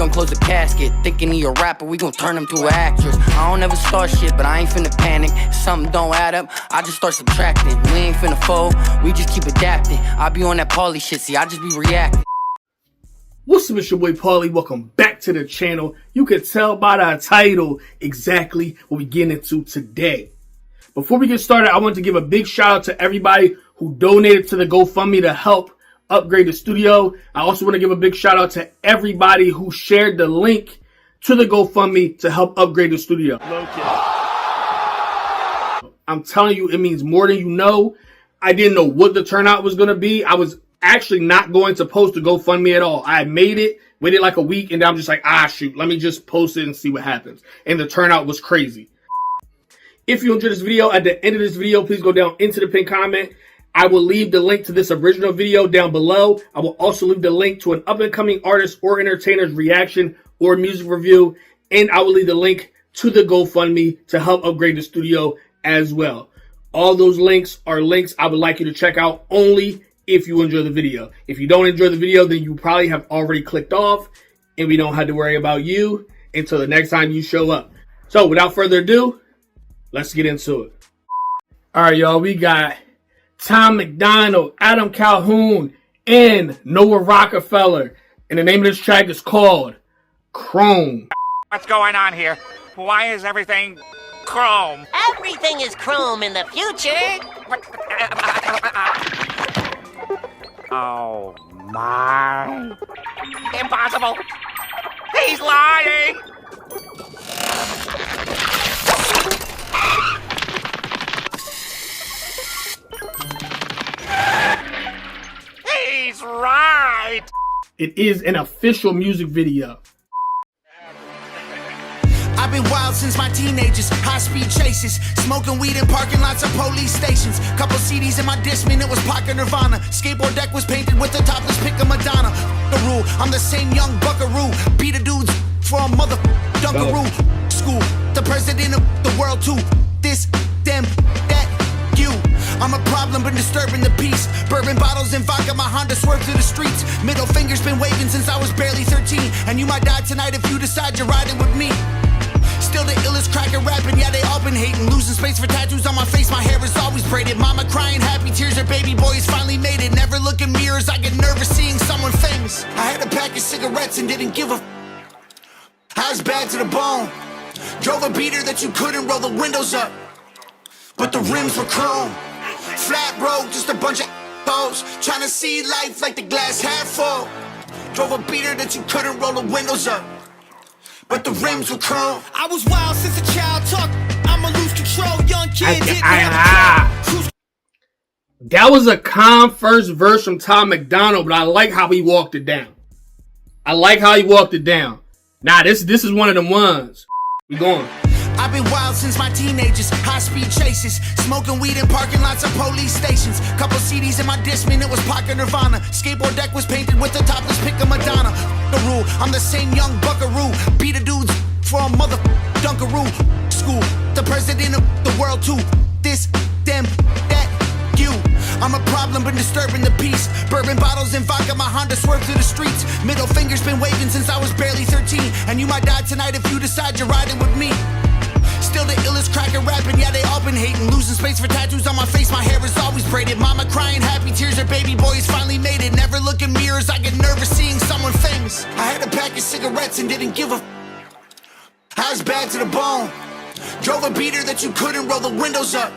and close the casket. Thinking he a rapper, we gon' turn him to an actress. I don't ever start shit, but I ain't finna panic. If something don't add up, I just start subtracting. We ain't finna fold, we just keep adapting. I be on that Pauly shit, see, I just be reacting. What's up, it's your boy Pauly. Welcome back to the channel. You can tell by the title exactly what we getting into today. Before we get started, I want to give a big shout out to everybody who donated to the GoFundMe to help upgrade the studio. I also want to give a big shout out to everybody who shared the link to the GoFundMe to help upgrade the studio. I'm telling you, it means more than you know. I didn't know what the turnout was going to be. I was actually not going to post the GoFundMe at all. I made it, waited like a week, and then I'm just like, shoot, let me just post it and see what happens. And the turnout was crazy. If you enjoyed this video, at the end of this video, please go down into the pinned comment. I will leave the link to this original video down below. I will also leave the link to an up-and-coming artist or entertainer's reaction or music review. And I will leave the link to the GoFundMe to help upgrade the studio as well. All those links are links I would like you to check out only if you enjoy the video. If you don't enjoy the video, then you probably have already clicked off, and we don't have to worry about you until the next time you show up. So without further ado, let's get into it. All right, y'all, we got Tom MacDonald, Adam Calhoun, and Noah Rockefeller. And the name of this track is called Chrome. What's going on here? Why is everything chrome? Everything is chrome in the future. Oh my. Impossible. He's lying. He's right. It is an official music video. I've been wild since my teenagers, high-speed chases, smoking weed in parking lots of police stations. Couple CDs in my Discman, it was Pocket Nirvana. Skateboard deck was painted with the topless pick of Madonna. The rule, I'm the same young buckaroo. Beat a dude's for a mother dunkaroo. School, the president of the world too. This, them, that, you. I'm a problem, been disturbing the peace. Bourbon bottles and vodka, my Honda swerved through the streets. Middle finger's been waving since I was barely 13. And you might die tonight if you decide you're riding with me. Still the illest cracker rapping, yeah, they all been hating. Losing space for tattoos on my face, my hair is always braided. Mama crying, happy tears, her baby boy has finally made it. Never look in mirrors, I get nervous seeing someone famous. I had a pack of cigarettes and didn't give a I was bad to the bone. Drove a beater that you couldn't roll the windows up, but the rims were chrome. Flat road, just a bunch of hoes trying to see life like the glass half full. Drove a beater that you couldn't roll the windows up, but the rims were chrome. I was wild since a child, talk, I'ma lose control, young kid didn't have That was a calm first verse from Tom MacDonald, but I like how he walked it down. Nah, this is one of them ones. We going. I've been wild since my teenagers, high-speed chases, smoking weed in parking lots of police stations. Couple CDs in my Discman, it was Pocket Nirvana. Skateboard deck was painted with the topless pick of Madonna. The rule, I'm the same young buckaroo. Beat a dude's for a mother dunkaroo. School, the president of the world too. This, them, that, you. I'm a problem, been disturbing the peace. Bourbon bottles and vodka, my Honda swerved through the streets. Middle finger's been waving since I was barely 13. And you might die tonight if you decide you're riding with me. Still the illest cracker rapping, yeah, they all been hating. Losing space for tattoos on my face, my hair is always braided. Mama crying, happy tears, her baby boy has finally made it. Never look in mirrors, I get nervous seeing someone famous. I had a pack of cigarettes and didn't give a I was bad to the bone. Drove a beater that you couldn't roll the windows up,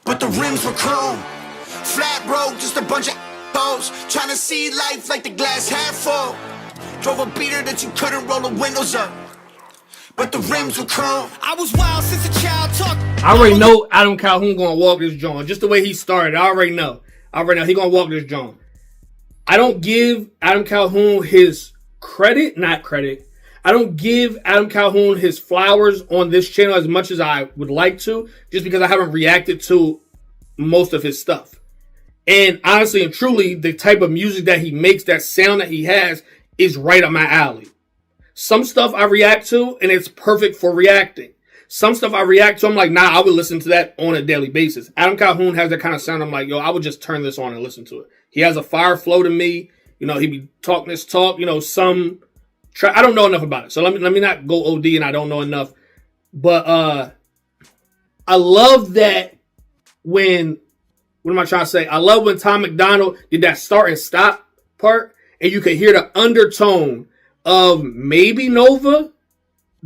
but the rims were chrome. Flat road, just a bunch of hoes trying to see life like the glass half full. Drove a beater that you couldn't roll the windows up, but the rims were chrome. I was wild since a child, talk. I already know Adam Calhoun gonna walk this joint. Just the way he started, I already know he gonna walk this joint. I don't give Adam Calhoun his credit, I don't give Adam Calhoun his flowers on this channel as much as I would like to, just because I haven't reacted to most of his stuff. And honestly and truly, the type of music that he makes, that sound that he has, is right up my alley. Some stuff I react to, and it's perfect for reacting. Some stuff I react to, I'm like, nah, I would listen to that on a daily basis. Adam Calhoun has that kind of sound. I'm like, yo, I would just turn this on and listen to it. He has a fire flow to me. You know, he be talking this talk. You know, some I don't know enough about it, so let me not go OD and I don't know enough. But I love that when, what am I trying to say? I love when Tom MacDonald did that start and stop part, and you could hear the undertone of maybe Nova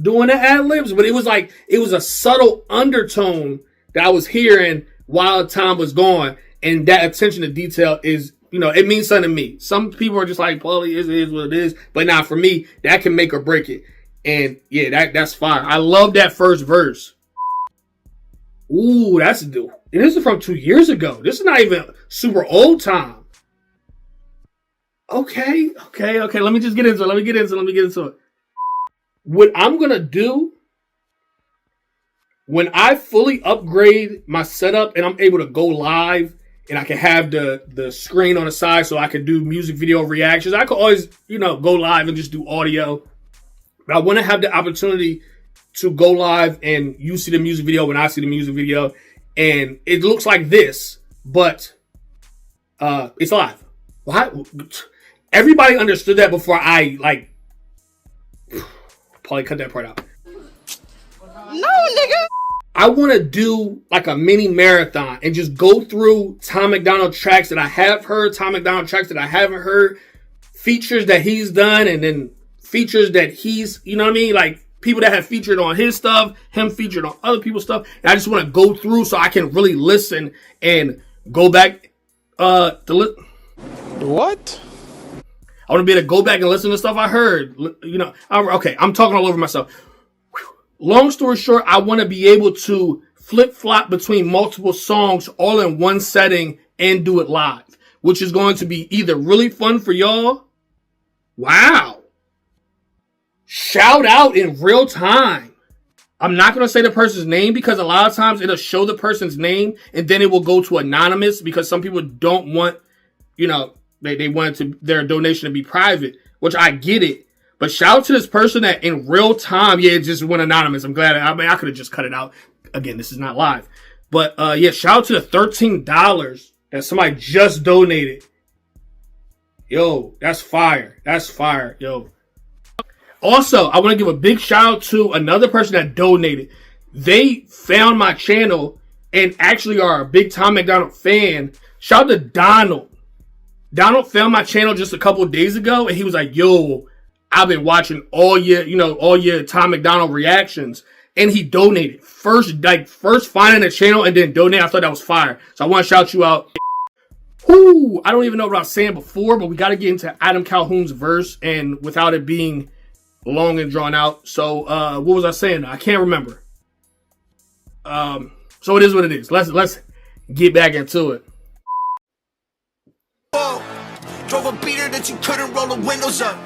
doing the ad-libs, but it was like, it was a subtle undertone that I was hearing while Tom was gone, and that attention to detail is, you know, it means something to me. Some people are just like, well, it is what it is, but now for me, that can make or break it. And yeah, that's fire. I love that first verse. Ooh, that's new. And this is from 2 years ago. This is not even super old Tom. Okay. Let me just get into it. What I'm going to do when I fully upgrade my setup and I'm able to go live and I can have the screen on the side so I can do music video reactions. I could always, you know, go live and just do audio. But I want to have the opportunity to go live and you see the music video when I see the music video. And it looks like this, but it's live. Why? Everybody understood that before I, like, probably cut that part out. No, nigga. I want to do like a mini marathon and just go through Tom MacDonald tracks that I have heard, Tom MacDonald tracks that I haven't heard, features that he's done, and then features that he's, you know what I mean? Like people that have featured on his stuff, him featured on other people's stuff. And I just want to go through so I can really listen and go back What? I want to be able to go back and listen to stuff I heard. You know, okay, I'm talking all over myself. Long story short, I want to be able to flip-flop between multiple songs all in one setting and do it live, which is going to be either really fun for y'all. Wow. Shout out in real time. I'm not going to say the person's name because a lot of times it'll show the person's name and then it will go to anonymous because some people don't want, you know, they want their donation to be private, which I get it. But shout out to this person that in real time, it just went anonymous. I'm glad. I mean, I could have just cut it out. Again, this is not live. But shout out to the $13 that somebody just donated. Yo, that's fire. That's fire, yo. Also, I want to give a big shout out to another person that donated. They found my channel and actually are a big Tom MacDonald fan. Shout out to Donald. Donald found my channel just a couple of days ago and he was like, yo, I've been watching all your Tom MacDonald reactions, and he donated first finding the channel and then donate. I thought that was fire, so I want to shout you out. Whoo! I don't even know what I was saying before, but we got to get into Adam Calhoun's verse, and without it being long and drawn out. So, what was I saying? I can't remember. So it is what it is. Let's get back into it. Whoa. Drove a beater that you couldn't roll the windows up,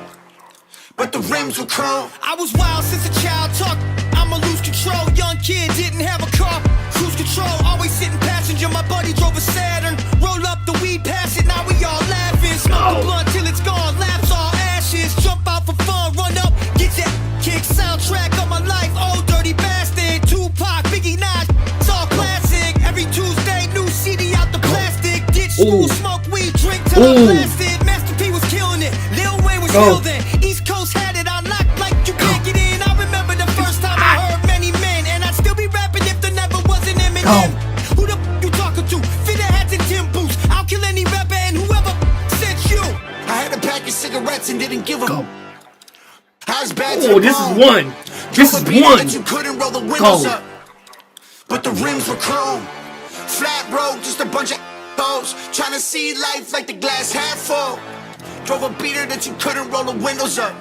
but the rims were chrome. I was wild since a child, talk, I'ma lose control. Young kid, didn't have a car, cruise control. Always sitting passenger, my buddy drove a Saturn. Roll up the weed, pass it, now we all laughing. Smoke the blunt till it's gone, laps all ashes. Jump out for fun, run up, get that kick. Soundtrack of my life, old dirty bastard. Tupac, Biggie, Nas, it's all classic. Every Tuesday, new CD out the plastic. Ditch school, smoke weed, drink till I'm blasted. Master P was killing it, Lil Wayne was building. East Coast had it unlocked like you can't get in. I remember the first time I heard many men, and I'd still be rapping if there never was an Eminem. Who the you talking to? Fit a hats and Tim boots. I'll kill any rapper and whoever sent you. I had a pack of cigarettes and didn't give a Oh, this is one. This is one. You couldn't roll the windows up, but the rims were chrome. Flat road, just a bunch of hoes trying to see life like the glass half full. Drove a beater that you couldn't roll the windows up,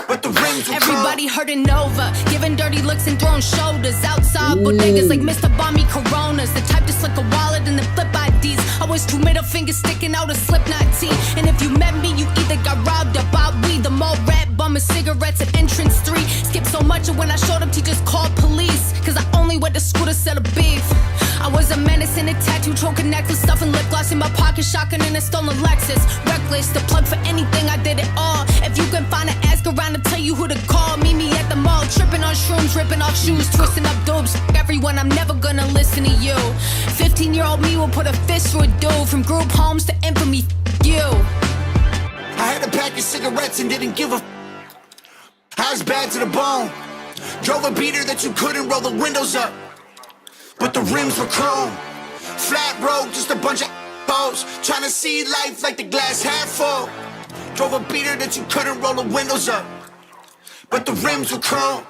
but the rims were Everybody hurting over, giving dirty looks and throwing shoulders. Outside bodegas like Mr. Bomby Coronas. The type to slick a wallet and then flip IDs. Always two middle fingers sticking out a Slipknot tee. And if you met me, you either got robbed or bought weed. The mall rat bumming cigarettes at entrance 3. Skip so much and when I showed up, teachers called police. Cause I only went to school to sell a beef. I was a menace in a tattoo, choking necklace, stuffing lip gloss in my pocket, shotgun in a stolen Lexus. Reckless, the plug for anything, I did it all. If you can find an ask around to tell you who to call, meet me at the mall, tripping on shrooms, ripping off shoes, twisting up dopes. Everyone, I'm never gonna listen to you. 15-year-old me will put a fist through a dude. From group homes to infamy, you. I had a pack of cigarettes and didn't give a was bad to the bone. Drove a beater that you couldn't roll the windows up, but the rims were chrome. Flat road, just a bunch of hoes trying to see life like the glass half full. Drove a beater that you couldn't roll the windows up, but the rims were chrome.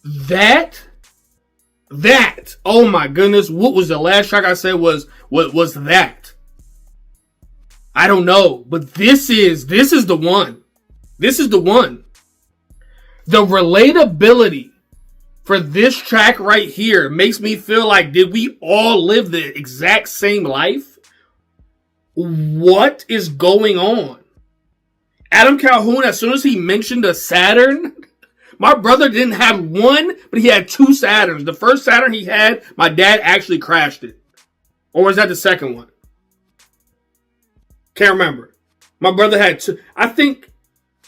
That, oh my goodness, what was the last track I said was that? I don't know, but this is the one. This is the one. The relatability for this track right here makes me feel like, did we all live the exact same life? What is going on? Adam Calhoun, as soon as he mentioned a Saturn, my brother didn't have one, but he had two Saturns. The first Saturn he had, my dad actually crashed it. Or was that the second one? Can't remember. My brother had two. I think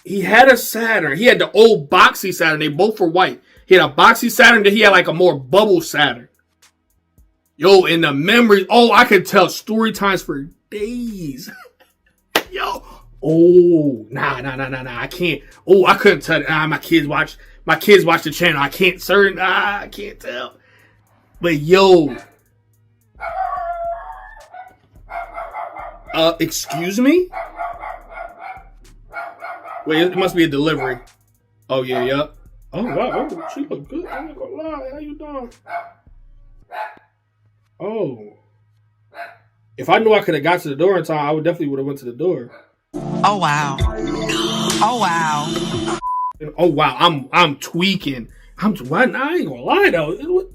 he had a Saturn. He had the old boxy Saturn. They both were white. He had a boxy Saturn, then he had like a more bubble Saturn. Yo, in the memory, oh, I could tell story times for days. Yo. Oh, nah, I can't. Oh, I couldn't tell. My kids watch the channel. I can't I can't tell. But yo. Excuse me? Wait, it must be a delivery. Oh, yeah. Oh, wow. Oh, she look good. I'm not gonna lie. How you doing? Oh. If I knew I could have got to the door in time, I would definitely would have went to the door. Oh wow. Oh wow. Oh wow. I'm tweaking. I ain't gonna lie though.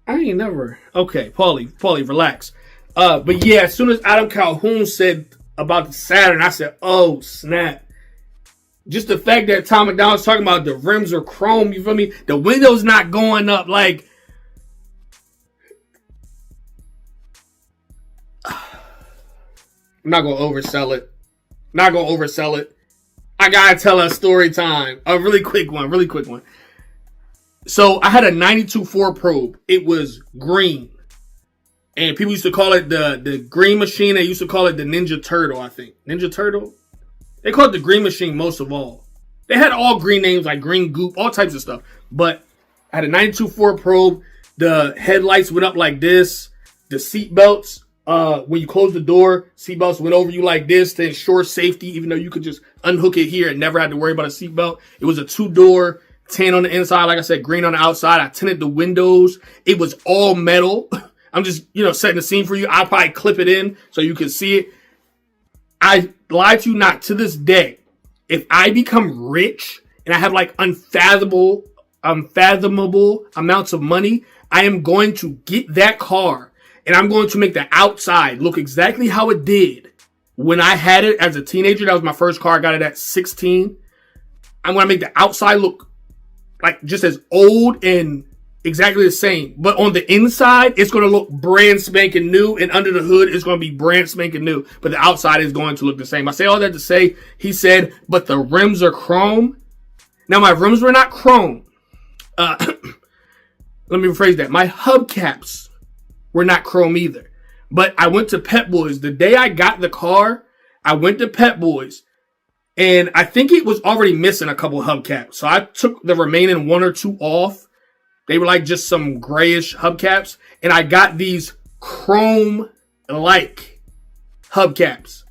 I ain't never. Okay, Paulie, relax. But yeah, as soon as Adam Calhoun said about the Saturn, I said, oh snap. Just the fact that Tom MacDonald's talking about the rims are chrome, you feel me? The window's not going up, like. I'm not gonna oversell it. I gotta tell a story time. A really quick one. So I had a 92 Ford Probe. It was green. And people used to call it the green machine. They used to call it the Ninja Turtle, I think. Ninja Turtle? They called it the green machine most of all. They had all green names like green goop, all types of stuff. But I had a 92 Ford Probe. The headlights went up like this. The seat belts. When you close the door, seatbelts went over you like this to ensure safety, even though you could just unhook it here and never had to worry about a seatbelt. It was a 2-door, tan on the inside, like I said, green on the outside. I tinted the windows. It was all metal. I'm just, setting the scene for you. I'll probably clip it in so you can see it. I lie to you not, to this day. If I become rich and I have like unfathomable amounts of money, I am going to get that car. And I'm going to make the outside look exactly how it did when I had it as a teenager. That was my first car. I got it at 16. I'm going to make the outside look like just as old and exactly the same. But on the inside, it's going to look brand spanking new. And under the hood, it's going to be brand spanking new. But the outside is going to look the same. I say all that to say, he said, but the rims are chrome. Now, my rims were not chrome. Let me rephrase that. My hubcaps were not chrome either. But I went to Pep Boys. The day I got the car, I went to Pep Boys. And I think it was already missing a couple hubcaps. So I took the remaining one or two off. They were like just some grayish hubcaps. And I got these chrome-like hubcaps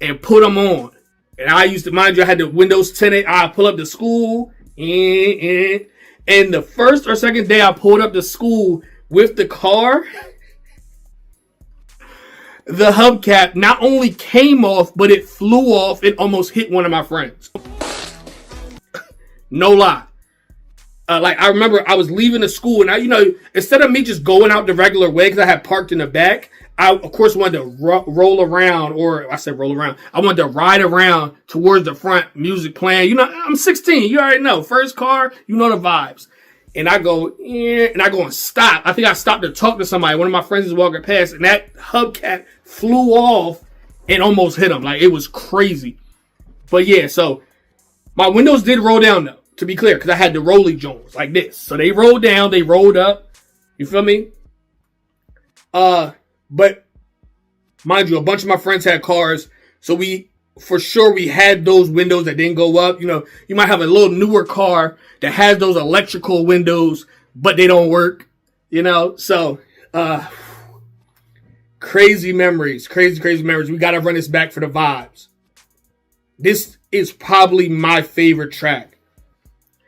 and put them on. And I used to, mind you, I had the windows tinted. I pull up to school. And the first or second day I pulled up to school with the car, the hubcap not only came off, but it flew off. It almost hit one of my friends. No lie. Like, I remember I was leaving the school, and instead of me just going out the regular way, because I had parked in the back, I, of course, wanted to roll around, I wanted to ride around towards the front, music playing. I'm 16. You already know. First car, you know the vibes. And I go, and stop. I think I stopped to talk to somebody. One of my friends was walking past, and that hubcap flew off and almost hit him. Like, it was crazy. But yeah, so my windows did roll down, though, to be clear, because I had the Rolly Jones like this. So they rolled down, they rolled up. You feel me? But Mind you, a bunch of my friends had cars, so we had those windows that didn't go up. You know, you might have a little newer car that has those electrical windows, but they don't work, you know? So, crazy memories. We got to run this back for the vibes. This is probably my favorite track.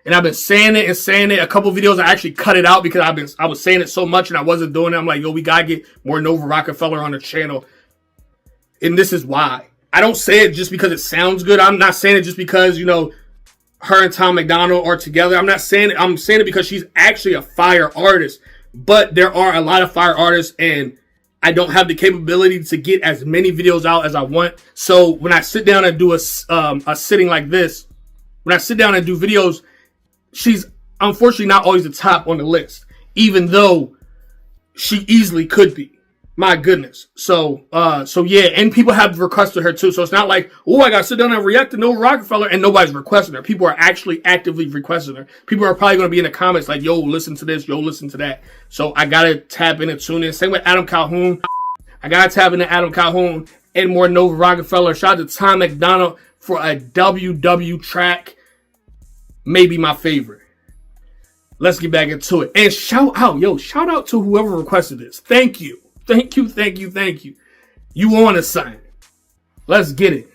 And I've been saying it. A couple videos, I actually cut it out because I was saying it so much and I wasn't doing it. I'm like, yo, we got to get more Nova Rockefeller on the channel. And this is why. I don't say it just because it sounds good. I'm not saying it just because, you know, her and Tom MacDonald are together. I'm not saying it. I'm saying it because she's actually a fire artist. But there are a lot of fire artists, and I don't have the capability to get as many videos out as I want. So when I sit down and do a sitting like this, when I sit down and do videos, she's unfortunately not always the top on the list, even though she easily could be. My goodness. So yeah, and people have requested her too. So it's not like, oh, I gotta sit down and react to Nova Rockefeller and nobody's requesting her. People are actually actively requesting her. People are probably gonna be in the comments like, yo, listen to this, yo, listen to that. So I gotta tap in and tune in. Same with Adam Calhoun. I gotta tap into Adam Calhoun and more Nova Rockefeller. Shout out to Tom MacDonald for a WW track. Maybe my favorite. Let's get back into it. And shout out to whoever requested this. Thank you. Thank you. You want to sign. Let's get it.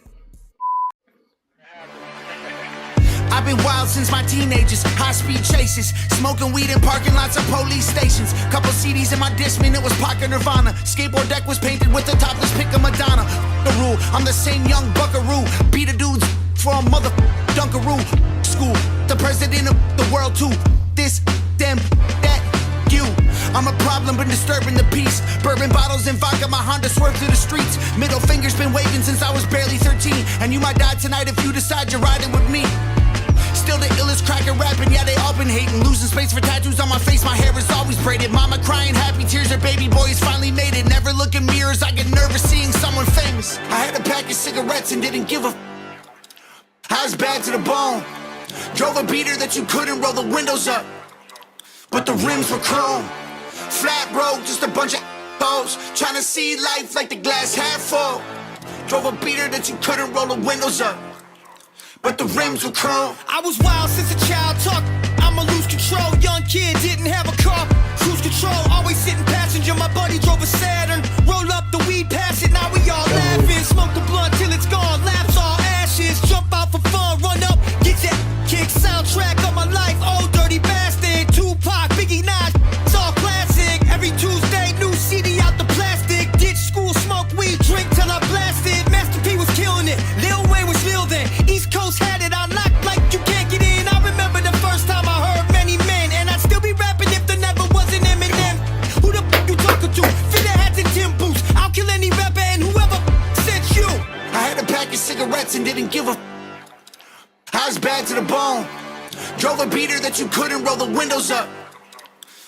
I've been wild since my teenagers, high-speed chases, smoking weed in parking lots of police stations. Couple CDs in my Discman, it was Parker Nirvana. Skateboard deck was painted with the topless pick of Madonna. The rule, I'm the same young buckaroo. Beat a dudes for a mother dunkaroo. School, the president of the world too. This, them, that, you. I'm a problem, been disturbing the peace. Bourbon bottles and vodka, my Honda swerved through the streets. Middle finger's been waving since I was barely 13. And you might die tonight if you decide you're riding with me. Still the illest cracker rapping, yeah, they all been hating. Losing space for tattoos on my face, my hair is always braided. Mama crying, happy tears, her baby boy has finally made it. Never look in mirrors, I get nervous seeing someone famous. I had a pack of cigarettes and didn't give a I was bad to the bone. Drove a beater that you couldn't roll the windows up, but the rims were chrome. Flat broke, just a bunch of hoes trying to see life like the glass half full. Drove a beater that you couldn't roll the windows up, but the rims were chrome. I was wild since a child, talk, I'ma lose control. Young kid, didn't have a car, cruise control. Always sitting passenger, my buddy drove a Saturn. Roll up the weed, pass it, now we all laughing. Smoke the blunt till it's gone, laps all ashes. Jump out for fun, run up, get that kick. Soundtrack of my life, old dirty bastard. Tupac, Biggie, Nas, it's all classic. Every Tuesday, new CD out the plastic. Ditch school, smoke weed, drink till I blasted. Master P was killing it, Lil Wayne was real then. East Coast had it unlocked like you can't get in. I remember the first time I heard Many Men, and I'd still be rapping if there never was an Eminem. Who the f*** you talking to? Fitter hats and Tim boots. I'll kill any rapper and whoever sent you. I had a pack of cigarettes and didn't give a I was bad to the bone. Drove a beater that you couldn't roll the windows up,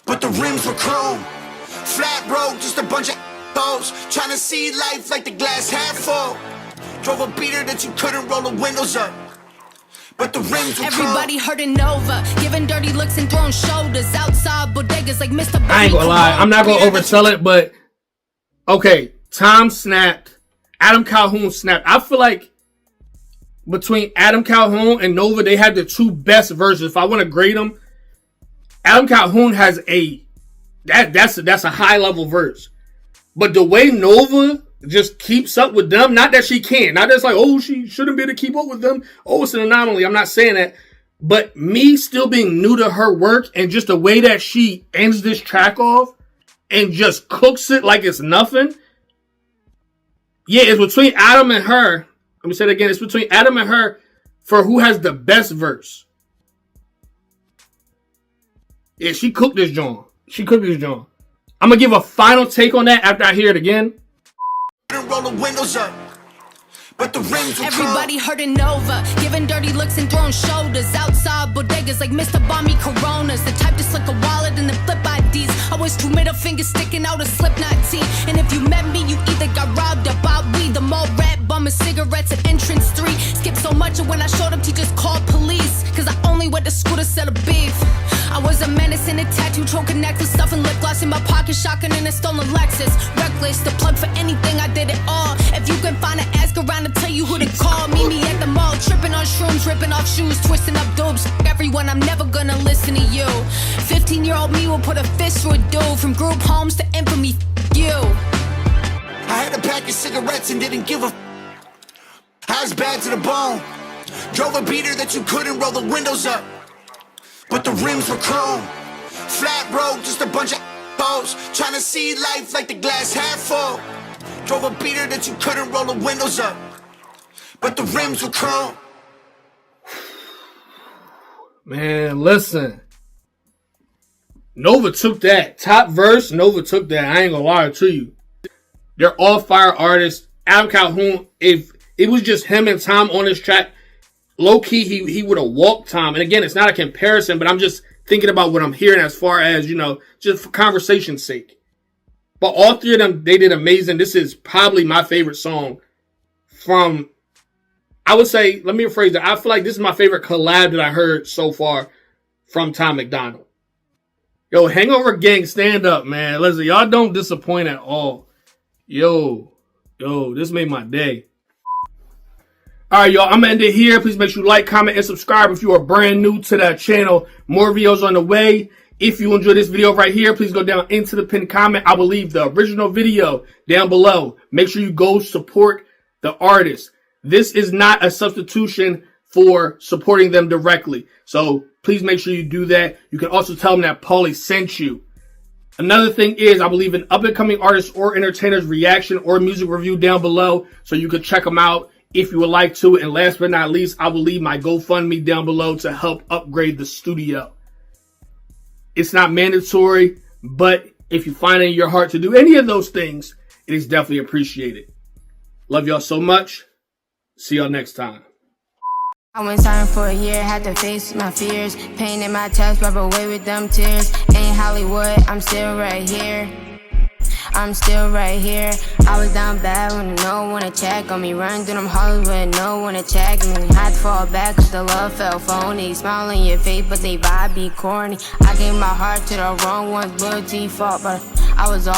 but the rims were chrome. Flat broke, just a bunch of hoes trying to see life like the glass half full. Drove a beater that you couldn't roll the windows up, but the rims were chrome. Everybody hurting Nova, giving dirty looks and throwing shoulders outside bodegas like Mr. I ain't gonna lie, I'm not gonna oversell it, but okay, Tom snapped, Adam Calhoun snapped. I feel like between Adam Calhoun and Nova, they had the two best verses. If I want to grade them, Adam Calhoun has that's a high level verse. But the way Nova just keeps up with them, not that she can't, not that's like, oh, she shouldn't be able to keep up with them. Oh, it's an anomaly. I'm not saying that. But me still being new to her work and just the way that she ends this track off and just cooks it like it's nothing. Yeah, it's between Adam and her. Let me say it again. It's between Adam and her for who has the best verse. Yeah, she cooked this joint. I'm going to give a final take on that after I hear it again. Roll the windows up, but the rims were Everybody hurting Nova, giving dirty looks and throwing shoulders outside bodegas like Mr. Bommy Coronas. The type to slick a wallet and then flip IDs. Always two middle fingers sticking out a Slipknot tee. And if you met me, you either got robbed or bought weed. The mall rat bumming cigarettes at entrance 3. Skipped so much and when I showed up, teachers called police. Cause I only went to school to sell a beef. I was a menace in a tattoo, choking necklace, stuffing lip gloss in my pocket, shotgun in a stolen Lexus. Reckless, the plug for anything, I did it will put a fist through a dude. From group homes to infamy, you. I had a pack of cigarettes and didn't give a I was bad to the bone. Drove a beater that you couldn't roll the windows up, but the rims were chrome. Flat road, just a bunch of hoes trying to see life like the glass half full. Drove a beater that you couldn't roll the windows up, but the rims were chrome. Man, listen. Nova took that. Top verse, Nova took that. I ain't gonna lie to you. They're all fire artists. Adam Calhoun, if it was just him and Tom on this track, low-key, he would have walked Tom. And again, it's not a comparison, but I'm just thinking about what I'm hearing as far as, you know, just for conversation's sake. But all three of them, they did amazing. This is probably my favorite song from, I would say, let me rephrase that. I feel like this is my favorite collab that I heard so far from Tom MacDonald. Yo, Hangover Gang, stand up, man. Listen, y'all don't disappoint at all. Yo, this made my day. All right, y'all, I'm going to end it here. Please make sure you like, comment, and subscribe if you are brand new to that channel. More videos on the way. If you enjoyed this video right here, please go down into the pinned comment. I will leave the original video down below. Make sure you go support the artist. This is not a substitution for supporting them directly. So please make sure you do that. You can also tell them that Paulie sent you. Another thing is, I will leave an up-and-coming artist or entertainer's reaction or music review down below so you can check them out if you would like to. And last but not least, I will leave my GoFundMe down below to help upgrade the studio. It's not mandatory, but if you find it in your heart to do any of those things, it is definitely appreciated. Love y'all so much. See y'all next time. I went silent for a year, had to face my fears. Pain in my chest, rub away with them tears. Ain't Hollywood, I'm still right here. I'm still right here. I was down bad when no one to check on me. Run through them halls with no one to check me. Had to fall back cause the love felt phony. Smile on your face but they vibe be corny. I gave my heart to the wrong ones, loyalty fault, but I was all